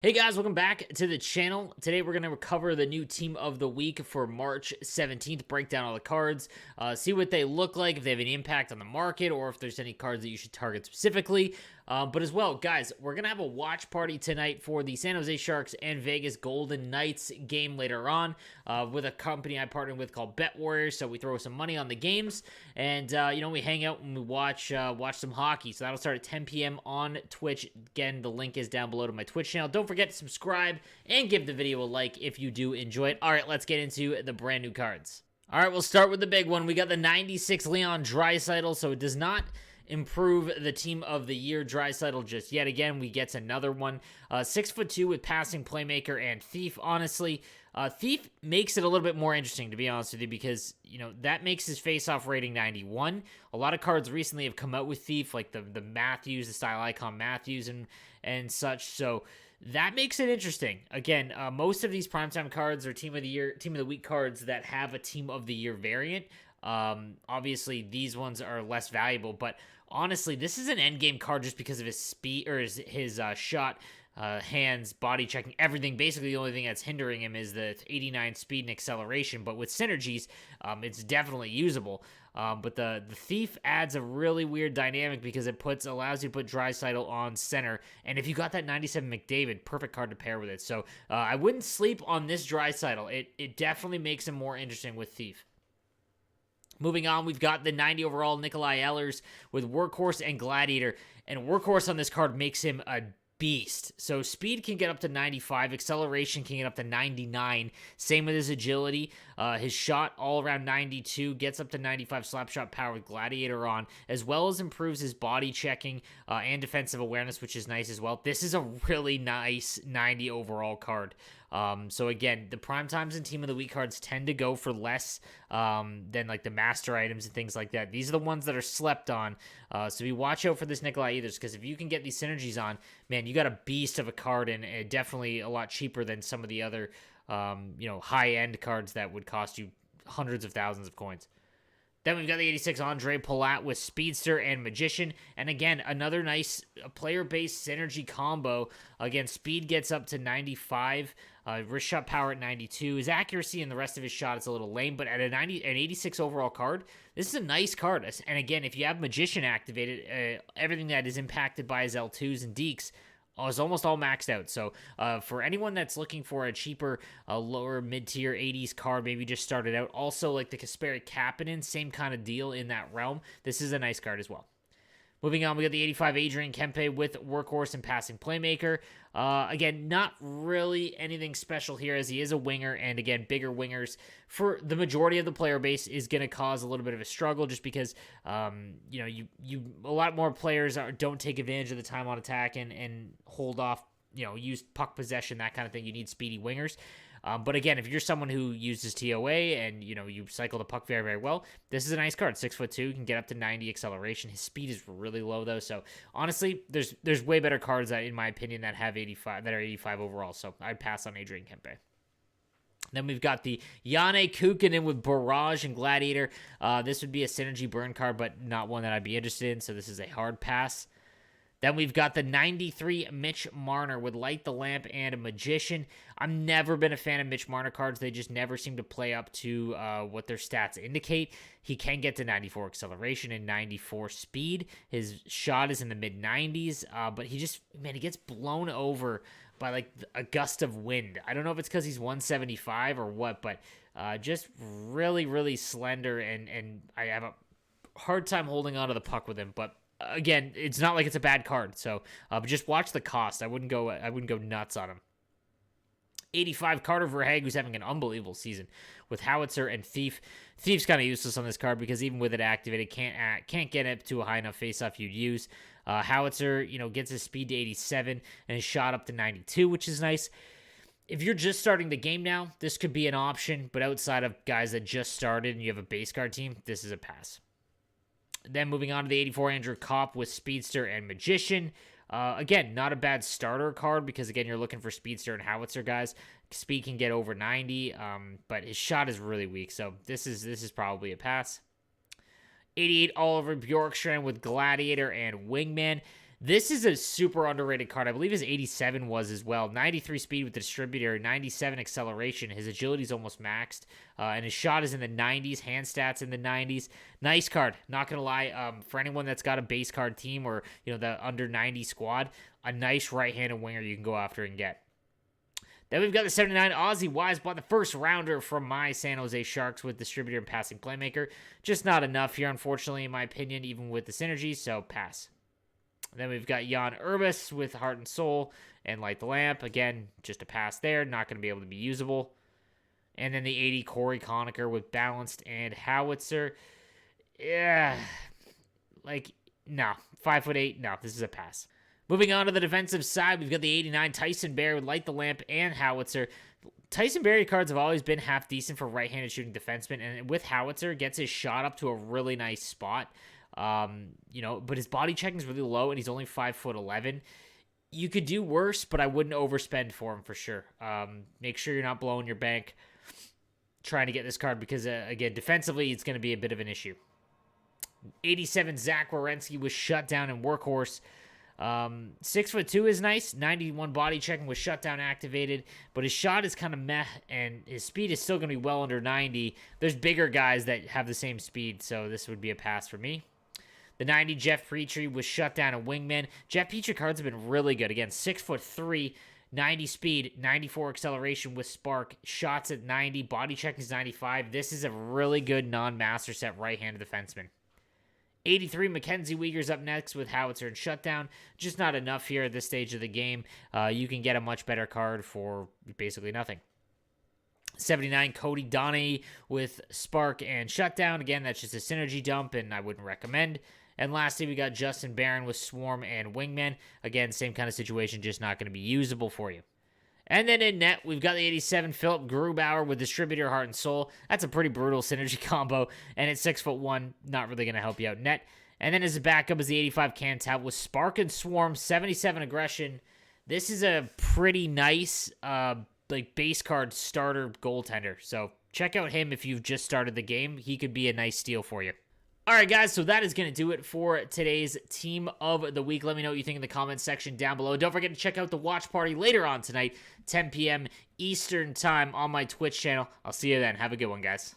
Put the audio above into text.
Hey guys, welcome back to the channel. Today we're going to cover the new team of the week for March 17th, break down all the cards, see what they look like, if they have any impact on the market, or if there's any cards that you should target specifically. But as well, guys, we're going to have a watch party tonight for the San Jose Sharks and Vegas Golden Knights game later on with a company I partnered with called Bet Warriors. So we throw some money on the games and, we hang out and we watch some hockey. So that'll start at 10 p.m. on Twitch. Again, the link is down below to my Twitch channel. Don't forget to subscribe and give the video a like if you do enjoy it. All right, let's get into the brand new cards. All right, we'll start with the big one. We got the 96 Leon Draisaitl, so it does not improve the team of the year Draisaitl just yet again. We get another one. 6'2" with passing playmaker and thief. Honestly, thief makes it a little bit more interesting, to be honest with you, because that makes his face-off rating 91. A lot of cards recently have come out with thief, like the Matthews, the style icon Matthews and such. So that makes it interesting. Again, most of these primetime cards are team of the week cards that have a team of the year variant. Obviously these ones are less valuable, but honestly, this is an endgame card just because of his speed or his shot, hands, body checking, everything. Basically, the only thing that's hindering him is the 89 speed and acceleration, but with synergies, it's definitely usable. But the thief adds a really weird dynamic because it allows you to put Draisaitl on center, and if you got that 97 McDavid, perfect card to pair with it. So I wouldn't sleep on this Draisaitl. It definitely makes him more interesting with thief. Moving on, we've got the 90 overall NIKOLAJ EHLERS with Workhorse and Gladiator. And Workhorse on this card makes him a beast. So speed can get up to 95, acceleration can get up to 99. Same with his agility. His shot all around 92, gets up to 95 slap shot power with Gladiator on, as well as improves his body checking and defensive awareness, which is nice as well. This is a really nice 90 overall card. So again, the prime times and team of the week cards tend to go for less than like the master items and things like that. These are the ones that are slept on. So we watch out for this NIKOLAJ EHLERS, because if you can get these synergies on, man, you got a beast of a card, and definitely a lot cheaper than some of the other high-end cards that would cost you hundreds of thousands of coins. Then we've got the 86 ONDREJ PALAT with Speedster and Magician. And again, another nice player-based synergy combo. Again, speed gets up to 95, wrist shot power at 92. His accuracy and the rest of his shot is a little lame, but at an 86 overall card, this is a nice card. And again, if you have Magician activated, everything that is impacted by his L2s and Deeks is almost all maxed out. So for anyone that's looking for a cheaper, lower mid-tier 80s card, maybe just started out, also like the Kasperi Kapanen, same kind of deal in that realm, this is a nice card as well. Moving on, we got the 85 ADRIAN KEMPE with Workhorse and Passing Playmaker. Again, not really anything special here, as he is a winger, and again, bigger wingers for the majority of the player base is going to cause a little bit of a struggle, just because a lot more players don't take advantage of the time on attack and hold off, use puck possession, that kind of thing. You need speedy wingers. But again, if you're someone who uses TOA and you cycle the puck very, very well, this is a nice card. 6'2", can get up to 90 acceleration. His speed is really low though, so honestly, there's way better cards that, in my opinion, that have 85 that are 85 overall. So I'd pass on ADRIAN KEMPE. Then we've got the Janne Kukkonen with Barrage and Gladiator. This would be a synergy burn card, but not one that I'd be interested in, so this is a hard pass. Then we've got the 93 Mitch Marner with Light the Lamp and a Magician. I've never been a fan of Mitch Marner cards. They just never seem to play up to what their stats indicate. He can get to 94 acceleration and 94 speed. His shot is in the mid-90s, but he gets blown over by like a gust of wind. I don't know if it's because he's 175 or what, but just really, really slender, and I have a hard time holding onto the puck with him, but again, it's not like it's a bad card, so but just watch the cost. I wouldn't go nuts on him. 85 Carter Verhaeghe, who's having an unbelievable season with Howitzer and Thief. Thief's kind of useless on this card because even with it activated, can't get it to a high enough faceoff you'd use. Howitzer, gets his speed to 87 and his shot up to 92, which is nice. If you're just starting the game now, this could be an option, but outside of guys that just started and you have a base card team, this is a pass. Then moving on to the 84 Andrew COPP with Speedster and Magician. Again, not a bad starter card because, again, you're looking for Speedster and Howitzer guys. Speed can get over 90, but his shot is really weak, so this is probably a pass. 88 Oliver Bjorkstrand with Gladiator and Wingman. This is a super underrated card. I believe his 87 was as well. 93 speed with the distributor, 97 acceleration. His agility is almost maxed, and his shot is in the 90s. Hand stats in the 90s. Nice card. Not going to lie. For anyone that's got a base card team or, the under 90 squad, a nice right-handed winger you can go after and get. Then we've got the 79 OZZY WIESBLATT, the first rounder from my San Jose Sharks with distributor and passing playmaker. Just not enough here, unfortunately, in my opinion, even with the synergy, so pass. Then we've got Jan Urbas with Heart and Soul and Light the Lamp. Again, just a pass there, not going to be able to be usable. And then the 80 Corey Conacher with Balanced and Howitzer. Yeah, no. 5'8", no, this is a pass. Moving on to the defensive side, we've got the 89 Tyson Barrie with Light the Lamp and Howitzer. Tyson Barrie cards have always been half decent for right-handed shooting defensemen, and with Howitzer, gets his shot up to a really nice spot. But his body checking is really low, and he's only 5'11". You could do worse, but I wouldn't overspend for him for sure. Make sure you're not blowing your bank trying to get this card because, again, defensively, it's going to be a bit of an issue. 87 Zach Werenski was shut down and workhorse. 6'2" is nice. 91 body checking with shutdown activated, but his shot is kind of meh, and his speed is still going to be well under 90. There's bigger guys that have the same speed, so this would be a pass for me. The 90 Jeff Petry was shut down and wingman. Jeff Petry cards have been really good. Again, 6'3", 90 speed, 94 acceleration with spark, shots at 90, body checking is 95. This is a really good non-master set right-handed defenseman. 83 Mackenzie Weegar's up next with Howitzer and Shutdown. Just not enough here at this stage of the game. You can get a much better card for basically nothing. 79 Cody Donahue with Spark and Shutdown. Again, that's just a synergy dump, and I wouldn't recommend. And lastly, we got Justin Barron with Swarm and Wingman. Again, same kind of situation, just not going to be usable for you. And then in net, we've got the 87 Philip Grubauer with Distributor, Heart and Soul. That's a pretty brutal synergy combo, and at 6'1", not really going to help you out net. And then as a backup is the 85 Cantab with Spark and Swarm, 77 Aggression. This is a pretty nice base card starter goaltender. So check out him if you've just started the game. He could be a nice steal for you. All right, guys, so that is going to do it for today's Team of the Week. Let me know what you think in the comments section down below. Don't forget to check out the watch party later on tonight, 10 p.m. Eastern Time on my Twitch channel. I'll see you then. Have a good one, guys.